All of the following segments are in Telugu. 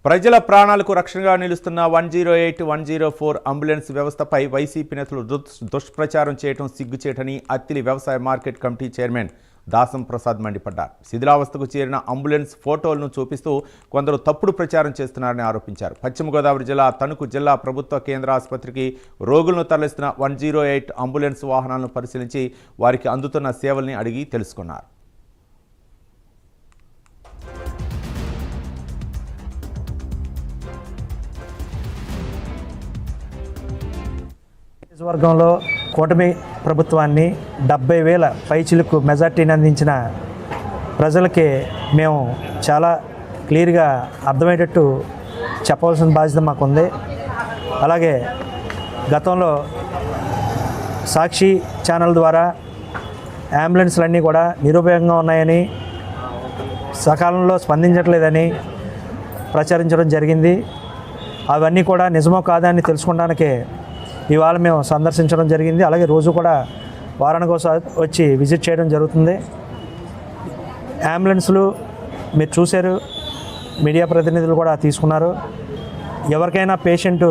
ప్రజల ప్రాణాలకు రక్షణగా నిలుస్తున్న 108, 104 అంబులెన్స్ వ్యవస్థపై వైసీపీ నేతలు దుష్ప్రచారం చేయడం సిగ్గుచేటని అత్తిలి వ్యవసాయ మార్కెట్ కమిటీ చైర్మన్ దాసం ప్రసాద్ మండిపడ్డారు. శిథిలావస్థకు చేరిన అంబులెన్స్ ఫోటోలను చూపిస్తూ కొందరు తప్పుడు ప్రచారం చేస్తున్నారని ఆరోపించారు. పశ్చిమ గోదావరి జిల్లా తణుకు జిల్లా ప్రభుత్వ కేంద్ర ఆసుపత్రికి రోగులను తరలిస్తున్న 108 అంబులెన్స్ వాహనాలను పరిశీలించి వారికి అందుతున్న సేవల్ని అడిగి తెలుసుకున్నారు. వర్గంలో కూటమి ప్రభుత్వాన్ని 70,000 పైచిలకు మెజార్టీని అందించిన ప్రజలకి మేము చాలా క్లియర్గా అర్థమయ్యేటట్టు చెప్పవలసిన బాధ్యత మాకుంది. అలాగే గతంలో సాక్షి ఛానల్ ద్వారా అంబులెన్స్లన్నీ కూడా నిరుపయోగంగా ఉన్నాయని, సకాలంలో స్పందించట్లేదని ప్రచారించడం జరిగింది. అవన్నీ కూడా నిజమో కాదని తెలుసుకోవడానికి ఇవాళ మేము సందర్శించడం జరిగింది. అలాగే రోజు కూడా వారానికి ఒకసారి వచ్చి విజిట్ చేయడం జరుగుతుంది. అంబులెన్స్లు మీరు చూశారు, మీడియా ప్రతినిధులు కూడా తీసుకున్నారు. ఎవరికైనా పేషెంటు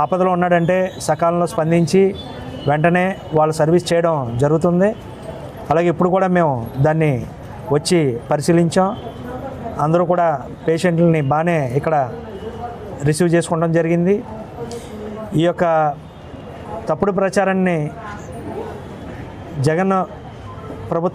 ఆపదలో ఉన్నాడంటే సకాలంలో స్పందించి వెంటనే వాళ్ళు సర్వీస్ చేయడం జరుగుతుంది. అలాగే ఇప్పుడు కూడా మేము దాన్ని వచ్చి పరిశీలించాం. అందరూ కూడా పేషెంట్లని బాగానే ఇక్కడ రిసీవ్ చేసుకోవడం జరిగింది. ఈ యొక్క తప్పుడు ప్రచారాన్ని జగన్